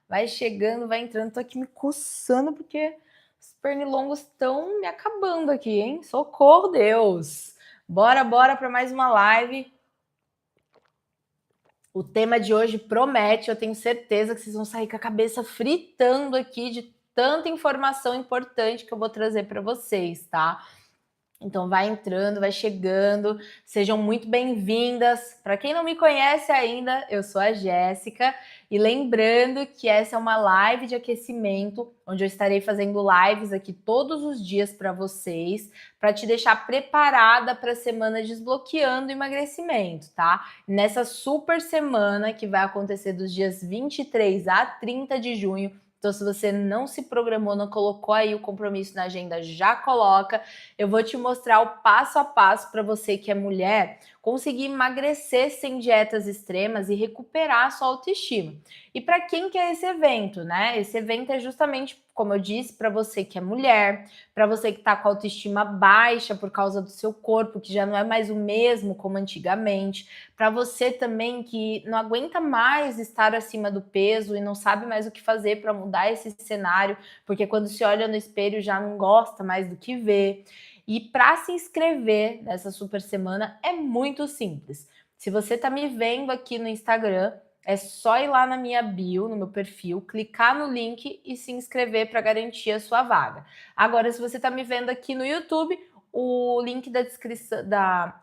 Vai chegando, vai entrando. Tô aqui me coçando porque os pernilongos estão me acabando aqui, hein? Socorro, Deus! Bora, bora para mais uma live. O tema de hoje promete, eu tenho certeza que vocês vão sair com a cabeça fritando aqui de tanta informação importante que eu vou trazer para vocês, tá? Então vai entrando, vai chegando, sejam muito bem-vindas. Para quem não me conhece ainda, eu sou a Jéssica e lembrando que essa é uma live de aquecimento, onde eu estarei fazendo lives aqui todos os dias para vocês, para te deixar preparada para a semana desbloqueando emagrecimento, tá? Nessa super semana que vai acontecer dos dias 23 a 30 de junho. Então, se você não se programou, não colocou aí o compromisso na agenda, já coloca. Eu vou te mostrar o passo a passo para você que é mulher conseguir emagrecer sem dietas extremas e recuperar a sua autoestima. E para quem quer esse evento, né? Esse evento é justamente, como eu disse, para você que é mulher, para você que está com a autoestima baixa por causa do seu corpo, que já não é mais o mesmo como antigamente, para você também que não aguenta mais estar acima do peso e não sabe mais o que fazer para mudar esse cenário, porque quando se olha no espelho já não gosta mais do que vê. E para se inscrever nessa super semana é muito simples. Se você está me vendo aqui no Instagram, é só ir lá na minha bio, no meu perfil, clicar no link e se inscrever para garantir a sua vaga. Agora, se você está me vendo aqui no YouTube, o link da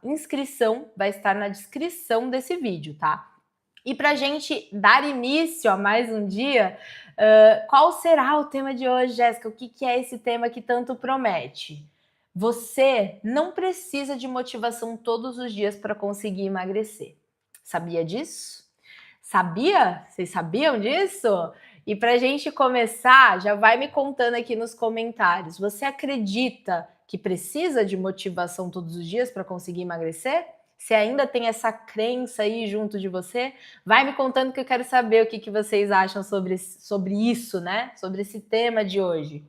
inscrição vai estar na descrição desse vídeo, tá? E para a gente dar início a mais um dia, qual será o tema de hoje, Jéssica? O que é esse tema que tanto promete? Você não precisa de motivação todos os dias para conseguir emagrecer. Sabia disso? Sabia? Vocês sabiam disso? E para a gente começar, já vai me contando aqui nos comentários. Você acredita que precisa de motivação todos os dias para conseguir emagrecer? Se ainda tem essa crença aí junto de você, vai me contando que eu quero saber o que vocês acham sobre isso, né? Sobre esse tema de hoje.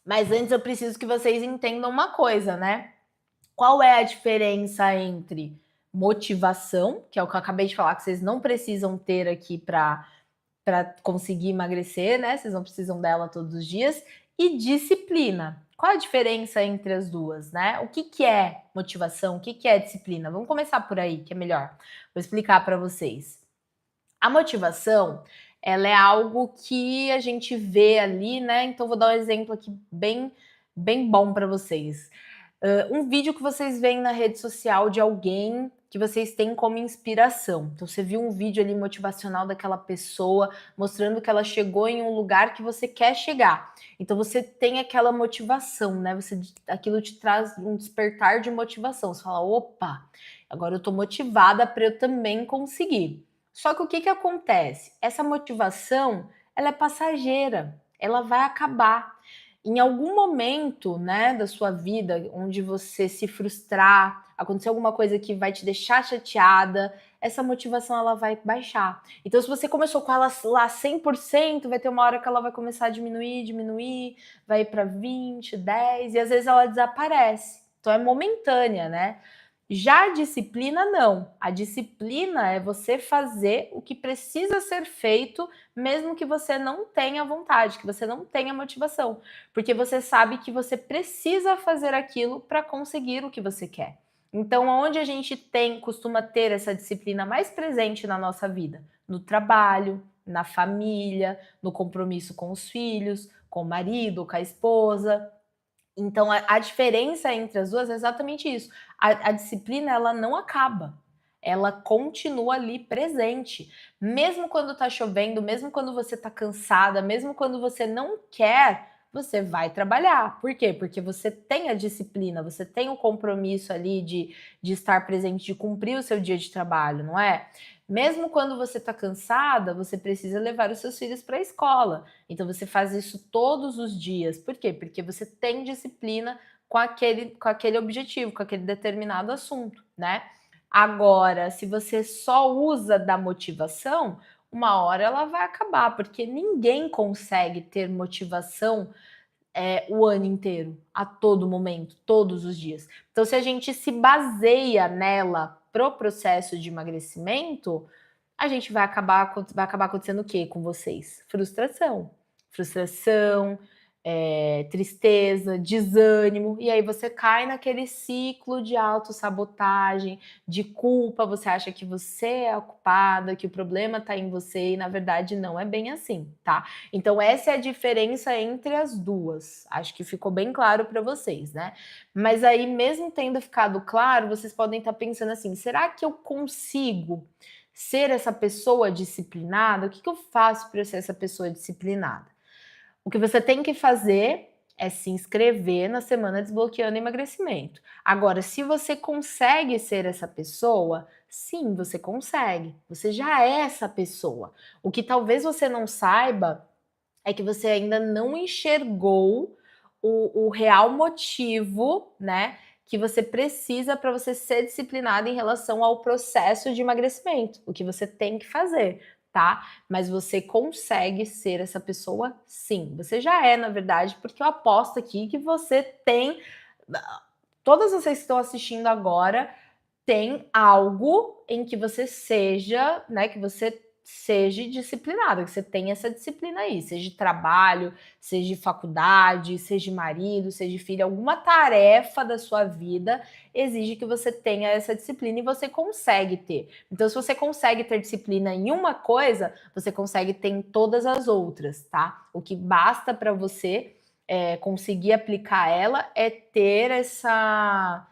Mas antes eu preciso que vocês entendam uma coisa, né? Qual é a diferença entre motivação, que é o que eu acabei de falar, que vocês não precisam ter aqui para conseguir emagrecer, né? Vocês não precisam dela todos os dias, e disciplina. Qual a diferença entre as duas, né? O que é motivação? O que é disciplina? Vamos começar por aí, que é melhor. Vou explicar para vocês. A motivação, ela é algo que a gente vê ali, né? Então vou dar um exemplo aqui bem bom para vocês. Um vídeo que vocês veem na rede social de alguém que vocês têm como inspiração. Então você viu um vídeo ali motivacional daquela pessoa, mostrando que ela chegou em um lugar que você quer chegar. Então você tem aquela motivação, né? Aquilo te traz um despertar de motivação. Você fala, opa, agora eu tô motivada para eu também conseguir. Só que o que acontece? Essa motivação, ela é passageira, ela vai acabar. Em algum momento, né, da sua vida, onde você se frustrar, acontecer alguma coisa que vai te deixar chateada, essa motivação ela vai baixar. Então, se você começou com ela lá 100%, vai ter uma hora que ela vai começar a diminuir, vai para 20, 10 e às vezes ela desaparece. Então é momentânea, né? Já a disciplina, não. A disciplina é você fazer o que precisa ser feito, mesmo que você não tenha vontade, que você não tenha motivação. Porque você sabe que você precisa fazer aquilo para conseguir o que você quer. Então, onde a gente costuma ter essa disciplina mais presente na nossa vida? No trabalho, na família, no compromisso com os filhos, com o marido, com a esposa. Então, a diferença entre as duas é exatamente isso. A disciplina, ela não acaba. Ela continua ali presente. Mesmo quando tá chovendo, mesmo quando você tá cansada, mesmo quando você não quer, você vai trabalhar. Por quê? Porque você tem a disciplina, você tem o compromisso ali de estar presente, de cumprir o seu dia de trabalho, não é? Mesmo quando você tá cansada, você precisa levar os seus filhos para a escola. Então você faz isso todos os dias. Por quê? Porque você tem disciplina com aquele objetivo, com aquele determinado assunto, né? Agora, se você só usa da motivação, uma hora ela vai acabar, porque ninguém consegue ter motivação o ano inteiro, a todo momento, todos os dias. Então, se a gente se baseia nela pro processo de emagrecimento, a gente vai acabar acontecendo o quê com vocês? Frustração. Frustração, tristeza, desânimo, e aí você cai naquele ciclo de autossabotagem, de culpa, você acha que você é a culpada, que o problema está em você, e na verdade não é bem assim, tá? Então essa é a diferença entre as duas. Acho que ficou bem claro para vocês, né? Mas aí, mesmo tendo ficado claro, vocês podem estar pensando assim: será que eu consigo ser essa pessoa disciplinada? O que eu faço para eu ser essa pessoa disciplinada? O que você tem que fazer é se inscrever na Semana Desbloqueando Emagrecimento. Agora, se você consegue ser essa pessoa, sim, você consegue. Você já é essa pessoa. O que talvez você não saiba é que você ainda não enxergou o real motivo, né, que você precisa para você ser disciplinado em relação ao processo de emagrecimento, o que você tem que fazer, tá? Mas você consegue ser essa pessoa, sim. Você já é, na verdade, porque eu aposto aqui que você tem. Todas vocês que estão assistindo agora tem algo em que você seja, né, que você seja disciplinado, que você tenha essa disciplina aí, seja de trabalho, seja de faculdade, seja de marido, seja de filho, alguma tarefa da sua vida exige que você tenha essa disciplina e você consegue ter. Então, se você consegue ter disciplina em uma coisa, você consegue ter em todas as outras, tá? O que basta para você conseguir aplicar ela é ter essa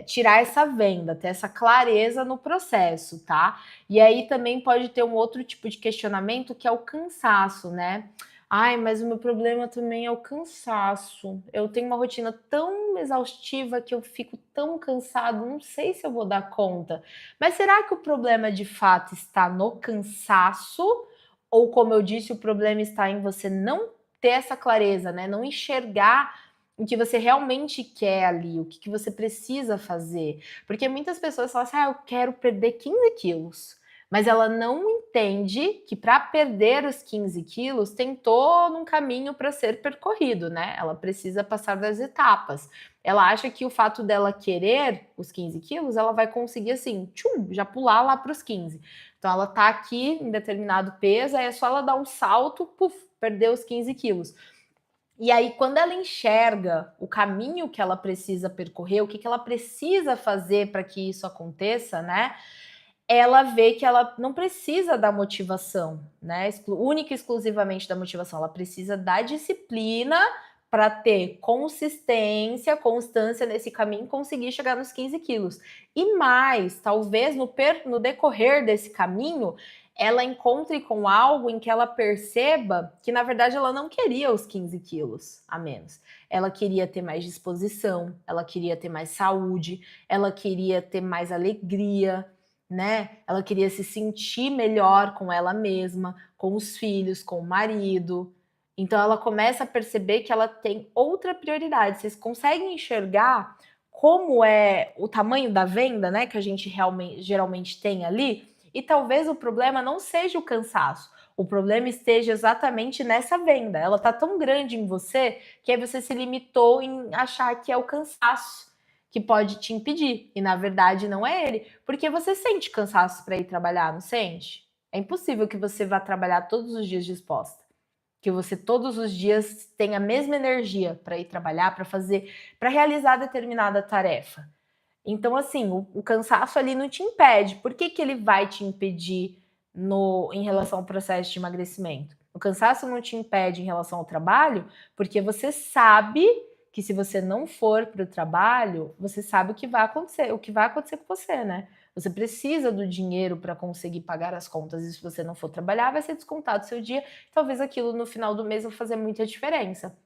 tirar essa venda, ter essa clareza no processo, tá? E aí também pode ter um outro tipo de questionamento que é o cansaço, né? Ai, mas o meu problema também é o cansaço. Eu tenho uma rotina tão exaustiva que eu fico tão cansado, não sei se eu vou dar conta. Mas será que o problema de fato está no cansaço? Ou, como eu disse, o problema está em você não ter essa clareza, né? Não enxergar o que você realmente quer ali, o que você precisa fazer. Porque muitas pessoas falam assim: eu quero perder 15 quilos. Mas ela não entende que para perder os 15 quilos tem todo um caminho para ser percorrido, né? Ela precisa passar das etapas. Ela acha que o fato dela querer os 15 quilos, ela vai conseguir assim, tchum, já pular lá para os 15. Então ela tá aqui em determinado peso, aí é só ela dar um salto, puf, perder os 15 quilos. E aí, quando ela enxerga o caminho que ela precisa percorrer, o que ela precisa fazer para que isso aconteça, né? Ela vê que ela não precisa da motivação, né? Única e exclusivamente da motivação, ela precisa da disciplina para ter consistência, constância nesse caminho e conseguir chegar nos 15 quilos. E mais, talvez no decorrer desse caminho, ela encontre com algo em que ela perceba que, na verdade, ela não queria os 15 quilos a menos. Ela queria ter mais disposição, ela queria ter mais saúde, ela queria ter mais alegria, né? Ela queria se sentir melhor com ela mesma, com os filhos, com o marido. Então ela começa a perceber que ela tem outra prioridade. Vocês conseguem enxergar como é o tamanho da venda, né, que a gente geralmente tem ali? E talvez o problema não seja o cansaço. O problema esteja exatamente nessa venda. Ela tá tão grande em você que aí você se limitou em achar que é o cansaço que pode te impedir. E na verdade não é ele, porque você sente cansaço para ir trabalhar, não sente? É impossível que você vá trabalhar todos os dias disposta, que você todos os dias tenha a mesma energia para ir trabalhar, para fazer, para realizar determinada tarefa. Então, assim, o cansaço ali não te impede. Por que ele vai te impedir em relação ao processo de emagrecimento? O cansaço não te impede em relação ao trabalho, porque você sabe que se você não for para o trabalho, você sabe o que vai acontecer com você, né? Você precisa do dinheiro para conseguir pagar as contas, e se você não for trabalhar, vai ser descontado o seu dia. Talvez aquilo no final do mês vai fazer muita diferença.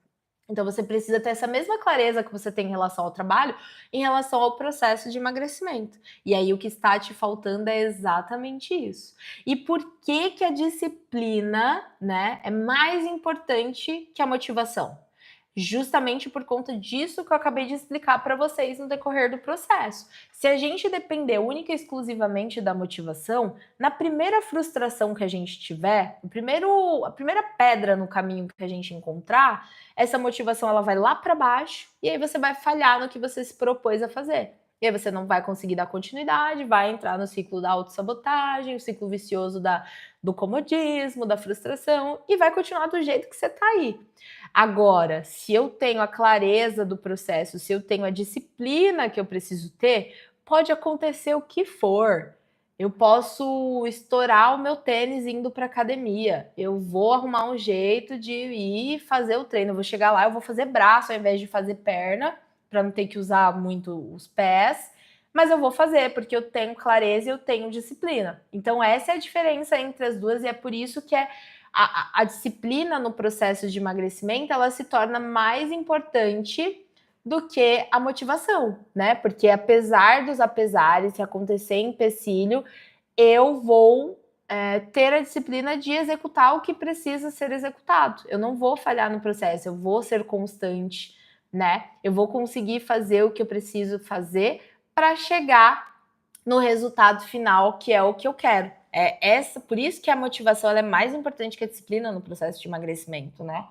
Então você precisa ter essa mesma clareza que você tem em relação ao trabalho, em relação ao processo de emagrecimento. E aí o que está te faltando é exatamente isso. E por que que a disciplina, né, é mais importante que a motivação? Justamente por conta disso que eu acabei de explicar para vocês no decorrer do processo. Se a gente depender única e exclusivamente da motivação, na primeira frustração que a gente tiver, a primeira pedra no caminho que a gente encontrar, essa motivação ela vai lá para baixo e aí você vai falhar no que você se propôs a fazer. E aí você não vai conseguir dar continuidade, vai entrar no ciclo da autossabotagem, o ciclo vicioso do comodismo, da frustração, e vai continuar do jeito que você está aí. Agora, se eu tenho a clareza do processo, se eu tenho a disciplina que eu preciso ter, pode acontecer o que for. Eu posso estourar o meu tênis indo para academia. Eu vou arrumar um jeito de ir fazer o treino. Eu vou chegar lá, eu vou fazer braço ao invés de fazer perna, para não ter que usar muito os pés. Mas eu vou fazer, porque eu tenho clareza e eu tenho disciplina. Então, essa é a diferença entre as duas, e é por isso que a disciplina no processo de emagrecimento ela se torna mais importante do que a motivação, né? Porque apesar dos apesares, se acontecer empecilho, eu vou ter a disciplina de executar o que precisa ser executado. Eu não vou falhar no processo, eu vou ser constante, né? Eu vou conseguir fazer o que eu preciso fazer para chegar no resultado final, que é o que eu quero. Por isso que a motivação ela é mais importante que a disciplina no processo de emagrecimento, né?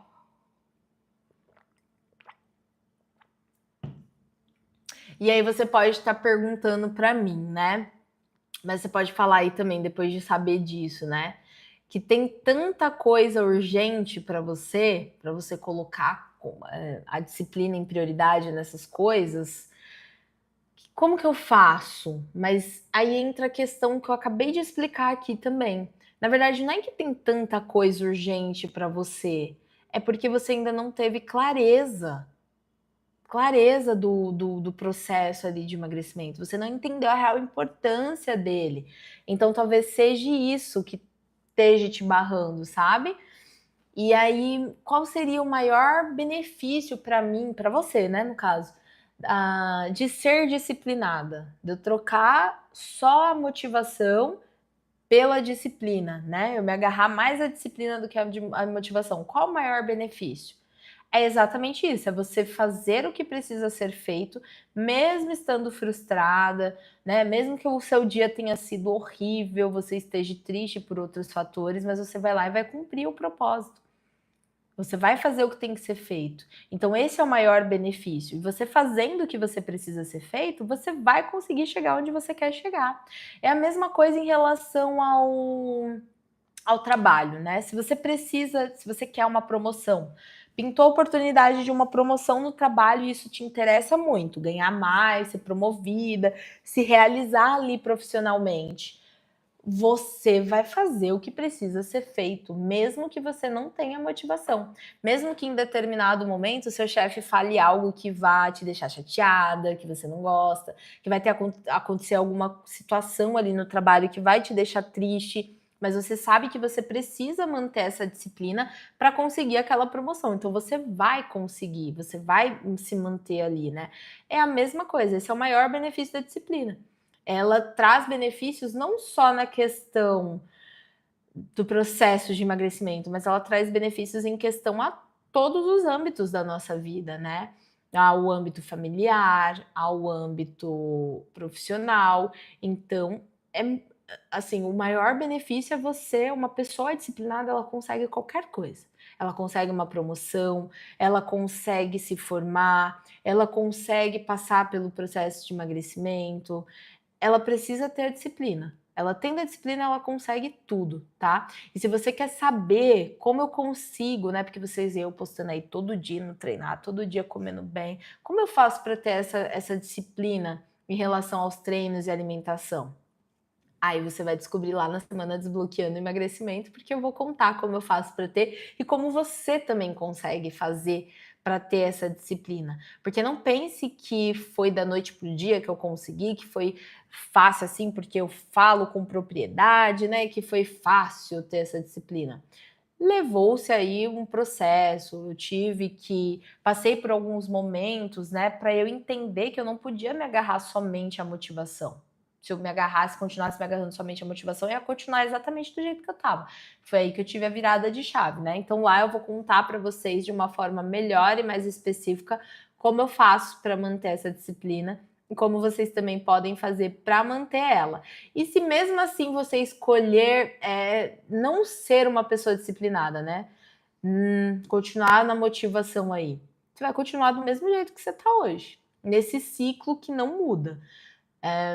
E aí você pode estar perguntando para mim, né? Mas você pode falar aí também depois de saber disso, né? Que tem tanta coisa urgente para você colocar a disciplina em prioridade nessas coisas. Como que eu faço? Mas aí entra a questão que eu acabei de explicar aqui também. Na verdade, não é que tem tanta coisa urgente para você, é porque você ainda não teve clareza do processo ali de emagrecimento. Você não entendeu a real importância dele. Então, talvez seja isso que esteja te barrando, sabe? E aí, qual seria o maior benefício para mim, para você, né, no caso, de ser disciplinada, de eu trocar só a motivação pela disciplina, né? Eu me agarrar mais à disciplina do que à motivação. Qual o maior benefício? É exatamente isso, é você fazer o que precisa ser feito, mesmo estando frustrada, né? Mesmo que o seu dia tenha sido horrível, você esteja triste por outros fatores, mas você vai lá e vai cumprir o propósito. Você vai fazer o que tem que ser feito. Então, esse é o maior benefício. E você fazendo o que você precisa ser feito, você vai conseguir chegar onde você quer chegar. É a mesma coisa em relação ao trabalho, né? Se você quer uma promoção, pintou a oportunidade de uma promoção no trabalho e isso te interessa muito, ganhar mais, ser promovida, se realizar ali profissionalmente. Você vai fazer o que precisa ser feito, mesmo que você não tenha motivação. Mesmo que em determinado momento o seu chefe fale algo que vá te deixar chateada, que você não gosta, que vai acontecer alguma situação ali no trabalho que vai te deixar triste, mas você sabe que você precisa manter essa disciplina para conseguir aquela promoção. Então você vai conseguir, você vai se manter ali, né? É a mesma coisa, esse é o maior benefício da disciplina. Ela traz benefícios não só na questão do processo de emagrecimento, mas ela traz benefícios em questão a todos os âmbitos da nossa vida, né? Ao âmbito familiar, ao âmbito profissional. Então, é assim, o maior benefício é você, uma pessoa disciplinada, ela consegue qualquer coisa. Ela consegue uma promoção, ela consegue se formar, ela consegue passar pelo processo de emagrecimento, ela precisa ter a disciplina. Ela tendo a disciplina, ela consegue tudo, tá? E se você quer saber como eu consigo, né? Porque vocês veem eu postando aí todo dia no treinar, todo dia comendo bem. Como eu faço para ter essa disciplina em relação aos treinos e alimentação? Aí você vai descobrir lá na semana Desbloqueando Emagrecimento, porque eu vou contar como eu faço para ter e como você também consegue fazer para ter essa disciplina. Porque não pense que foi da noite para o dia que eu consegui, que foi fácil assim, porque eu falo com propriedade, né? Que foi fácil ter essa disciplina. Levou-se aí um processo, eu tive que passei por alguns momentos, né, para eu entender que eu não podia me agarrar somente à motivação. Se eu me agarrasse, continuasse me agarrando somente à motivação, eu ia continuar exatamente do jeito que eu estava. Foi aí que eu tive a virada de chave, né? Então lá eu vou contar para vocês de uma forma melhor e mais específica como eu faço para manter essa disciplina e como vocês também podem fazer para manter ela. E se mesmo assim você escolher não ser uma pessoa disciplinada, né? Continuar na motivação aí, você vai continuar do mesmo jeito que você está hoje. nesse ciclo que não muda.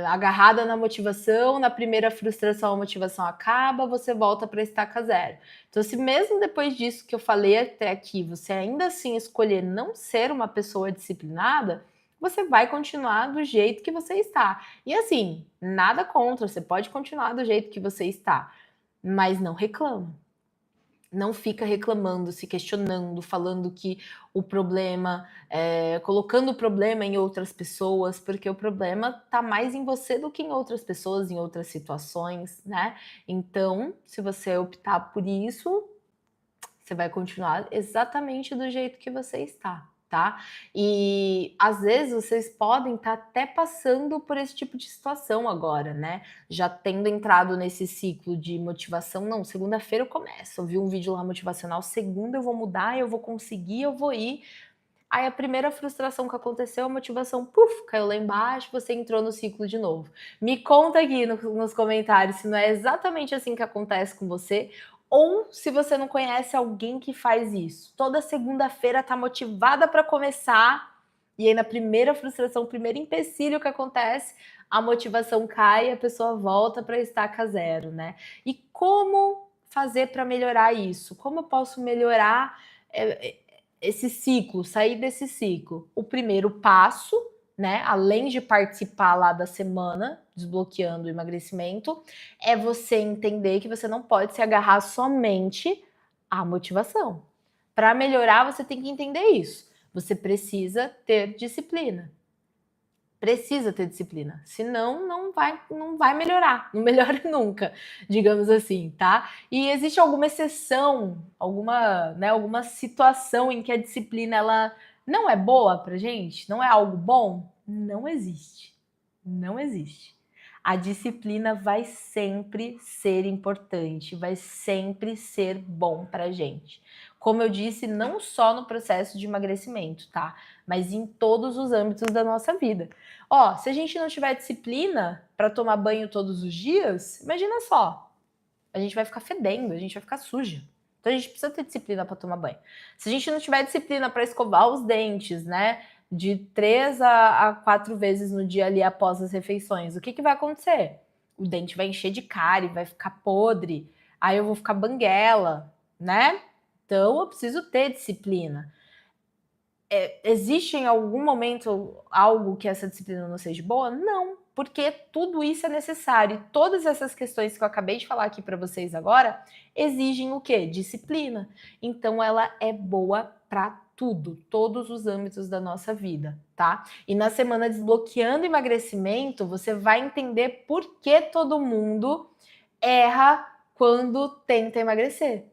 Agarrada na motivação, na primeira frustração a motivação acaba, você volta para a estaca zero. Então, se mesmo depois disso que eu falei até aqui, você ainda assim escolher não ser uma pessoa disciplinada, você vai continuar do jeito que você está. E assim, nada contra, você pode continuar do jeito que você está, mas não reclama. Não fica reclamando, se questionando, falando que o problema, colocando o problema em outras pessoas, porque o problema está mais em você do que em outras pessoas, em outras situações, né? Então, se você optar por isso, você vai continuar exatamente do jeito que você está, tá? E às vezes vocês podem estar até passando por esse tipo de situação agora, né? Já tendo entrado nesse ciclo de motivação, não, segunda-feira eu começo, eu vi um vídeo lá motivacional, segunda eu vou mudar, eu vou conseguir, eu vou ir. Aí a primeira frustração que aconteceu, a motivação, puf, caiu lá embaixo, você entrou no ciclo de novo. Me conta aqui nos comentários se não é exatamente assim que acontece com você, ou se você não conhece alguém que faz isso. Toda segunda-feira tá motivada para começar, e aí na primeira frustração, primeiro empecilho que acontece, a motivação cai e a pessoa volta para a estaca zero, né? E como fazer para melhorar isso? Como eu posso melhorar esse ciclo, sair desse ciclo? O primeiro passo, né, além de participar lá da semana desbloqueando o emagrecimento, é você entender que você não pode se agarrar somente à motivação. Para melhorar, você tem que entender isso. Você precisa ter disciplina. Precisa ter disciplina, senão não vai melhorar, não melhora nunca, digamos assim, tá? E existe alguma exceção, alguma situação em que a disciplina ela não é boa pra gente? Não é algo bom? Não existe. Não existe. A disciplina vai sempre ser importante, vai sempre ser bom pra gente. Como eu disse, não só no processo de emagrecimento, tá? Mas em todos os âmbitos da nossa vida. Ó, se a gente não tiver disciplina para tomar banho todos os dias, imagina só, a gente vai ficar fedendo, a gente vai ficar suja. Então a gente precisa ter disciplina para tomar banho. Se a gente não tiver disciplina para escovar os dentes, né, de 3 a 4 vezes no dia ali após as refeições, o que, que vai acontecer? O dente vai encher de cárie, vai ficar podre, aí eu vou ficar banguela, né? Então eu preciso ter disciplina. Existe em algum momento algo que essa disciplina não seja boa? Não, porque tudo isso é necessário. E todas essas questões que eu acabei de falar aqui para vocês agora exigem o quê? Disciplina. Então ela é boa para tudo, todos os âmbitos da nossa vida, tá? E na semana Desbloqueando Emagrecimento, você vai entender por que todo mundo erra quando tenta emagrecer.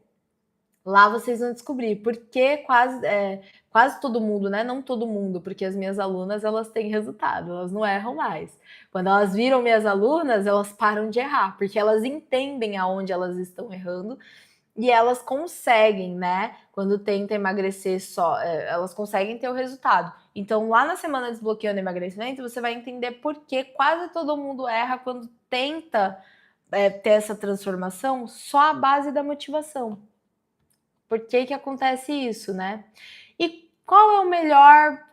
Lá vocês vão descobrir porque quase todo mundo, né? Não todo mundo, porque as minhas alunas elas têm resultado, elas não erram mais. Quando elas viram minhas alunas, elas param de errar, porque elas entendem aonde elas estão errando e elas conseguem, né? Quando tentam emagrecer só, elas conseguem ter o resultado. Então, lá na semana Desbloqueando Emagrecimento, você vai entender por que quase todo mundo erra quando tenta ter essa transformação só à base da motivação. Por que que acontece isso, né? E qual é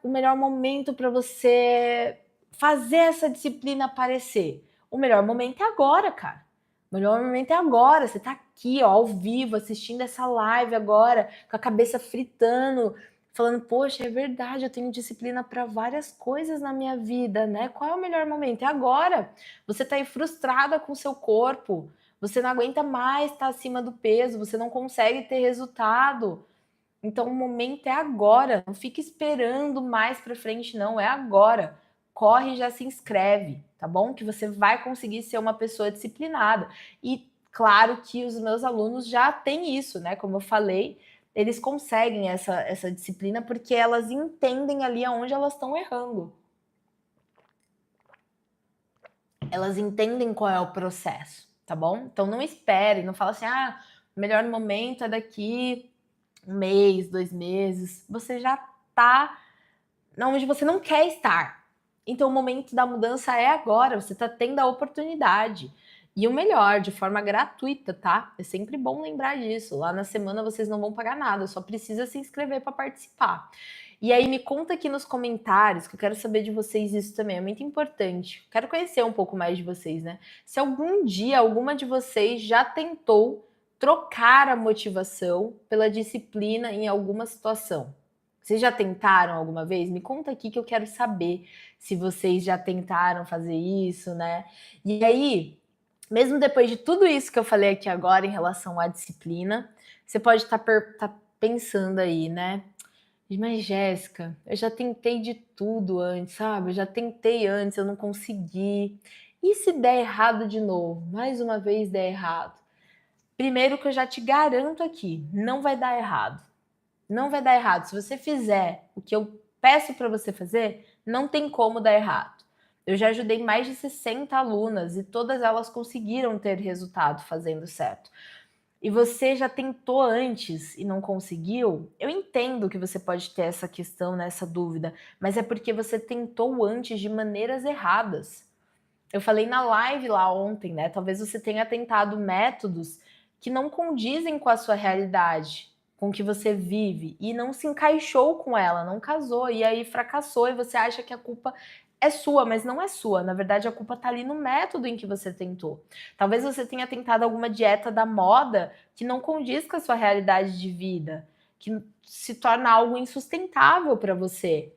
o melhor momento para você fazer essa disciplina aparecer? O melhor momento é agora, cara. O melhor momento é agora. Você tá aqui, ó, ao vivo, assistindo essa live agora, com a cabeça fritando, falando, poxa, é verdade, eu tenho disciplina para várias coisas na minha vida, né? Qual é o melhor momento? É agora. Você tá aí frustrada com o seu corpo, você não aguenta mais estar acima do peso, você não consegue ter resultado. Então o momento é agora, não fique esperando mais para frente não, é agora. Corre e já se inscreve, tá bom? Que você vai conseguir ser uma pessoa disciplinada. E claro que os meus alunos já têm isso, né? Como eu falei, eles conseguem essa disciplina porque elas entendem ali aonde elas estão errando. Elas entendem qual é o processo, tá bom? Então não espere, não fala assim, o melhor momento é daqui 1 mês, 2 meses. Você já tá onde você não quer estar. Então o momento da mudança é agora, você tá tendo a oportunidade. E o melhor, de forma gratuita, tá? É sempre bom lembrar disso. Lá na semana vocês não vão pagar nada, só precisa se inscrever para participar. E aí me conta aqui nos comentários, que eu quero saber de vocês isso também, é muito importante. Quero conhecer um pouco mais de vocês, né? Se algum dia alguma de vocês já tentou trocar a motivação pela disciplina em alguma situação. Vocês já tentaram alguma vez? Me conta aqui que eu quero saber se vocês já tentaram fazer isso, né? E aí, mesmo depois de tudo isso que eu falei aqui agora em relação à disciplina, você pode estar pensando aí, né? Mas Jéssica, eu já tentei de tudo antes, sabe? Eu já tentei antes, eu não consegui. E se der errado de novo? Mais uma vez der errado? Primeiro que eu já te garanto aqui, não vai dar errado. Não vai dar errado. Se você fizer o que eu peço para você fazer, não tem como dar errado. Eu já ajudei mais de 60 alunas e todas elas conseguiram ter resultado fazendo certo. E você já tentou antes e não conseguiu, eu entendo que você pode ter essa questão, né, essa dúvida, mas é porque você tentou antes de maneiras erradas. Eu falei na live lá ontem, né? Talvez você tenha tentado métodos que não condizem com a sua realidade, com o que você vive, e não se encaixou com ela, não casou, e aí fracassou, e você acha que a culpa é sua, mas não é sua. Na verdade, a culpa tá ali no método em que você tentou. Talvez você tenha tentado alguma dieta da moda que não condiz com a sua realidade de vida, que se torna algo insustentável para você.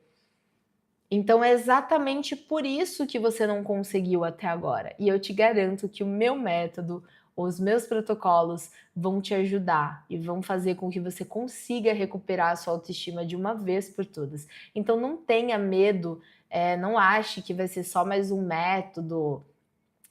Então é exatamente por isso que você não conseguiu até agora. E eu te garanto que o meu método, os meus protocolos vão te ajudar e vão fazer com que você consiga recuperar a sua autoestima de uma vez por todas. Então não tenha medo, não ache que vai ser só mais um método,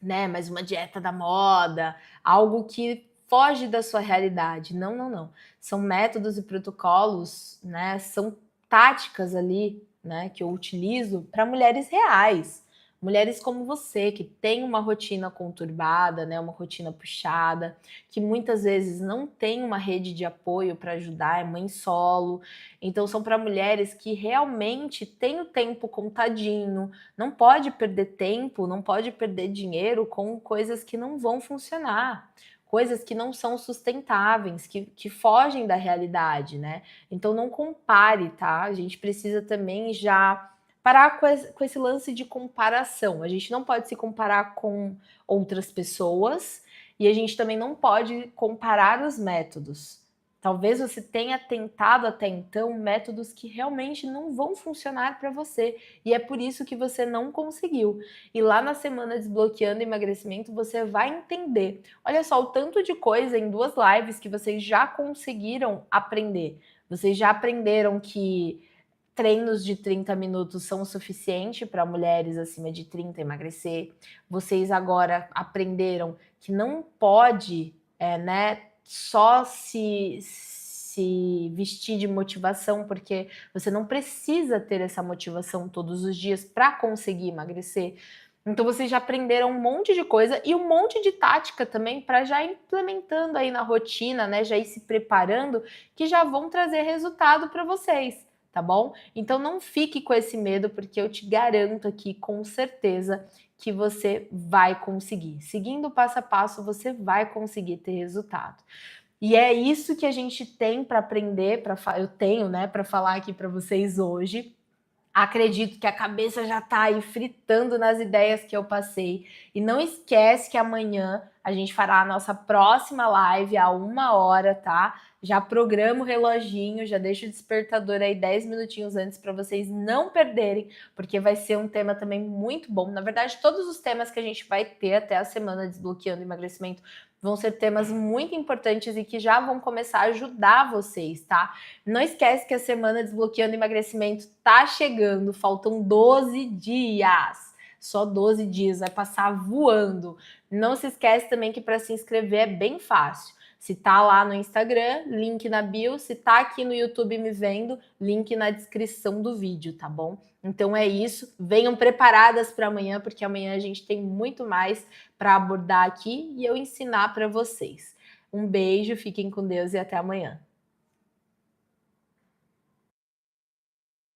né? Mais uma dieta da moda, algo que foge da sua realidade. Não, não, não. São métodos e protocolos, né? São táticas ali, né, que eu utilizo para mulheres reais, mulheres como você, que tem uma rotina conturbada, né, uma rotina puxada, que muitas vezes não tem uma rede de apoio para ajudar, é mãe solo. Então são para mulheres que realmente têm o tempo contadinho, não pode perder tempo, não pode perder dinheiro com coisas que não vão funcionar, coisas que não são sustentáveis, que fogem da realidade, né? Então não compare, tá? A gente precisa também já parar com esse lance de comparação. A gente não pode se comparar com outras pessoas e a gente também não pode comparar os métodos. Talvez você tenha tentado até então métodos que realmente não vão funcionar para você e é por isso que você não conseguiu. E lá na semana Desbloqueando Emagrecimento você vai entender. Olha só o tanto de coisa em 2 lives que vocês já conseguiram aprender. Vocês já aprenderam que treinos de 30 minutos são o suficiente para mulheres acima de 30 emagrecer. Vocês agora aprenderam que não pode, né, só se vestir de motivação, porque você não precisa ter essa motivação todos os dias para conseguir emagrecer. Então vocês já aprenderam um monte de coisa e um monte de tática também para já ir implementando aí na rotina, né? Já ir se preparando, que já vão trazer resultado para vocês, tá bom? Então não fique com esse medo, porque eu te garanto aqui com certeza que você vai conseguir. Seguindo o passo a passo, você vai conseguir ter resultado. E é isso que a gente tem para aprender, eu tenho, né, para falar aqui para vocês hoje. Acredito que a cabeça já está aí fritando nas ideias que eu passei. E não esquece que amanhã a gente fará a nossa próxima live a 1h, tá? Já programa o reloginho, já deixa o despertador aí 10 minutinhos antes para vocês não perderem, porque vai ser um tema também muito bom. Na verdade, todos os temas que a gente vai ter até a semana Desbloqueando Emagrecimento vão ser temas muito importantes e que já vão começar a ajudar vocês, tá? Não esquece que a semana Desbloqueando Emagrecimento tá chegando, faltam 12 dias. Só 12 dias, vai passar voando. Não se esquece também que para se inscrever é bem fácil. Se tá lá no Instagram, link na bio. Se tá aqui no YouTube me vendo, link na descrição do vídeo, tá bom? Então é isso. Venham preparadas para amanhã, porque amanhã a gente tem muito mais para abordar aqui e eu ensinar para vocês. Um beijo, fiquem com Deus e até amanhã.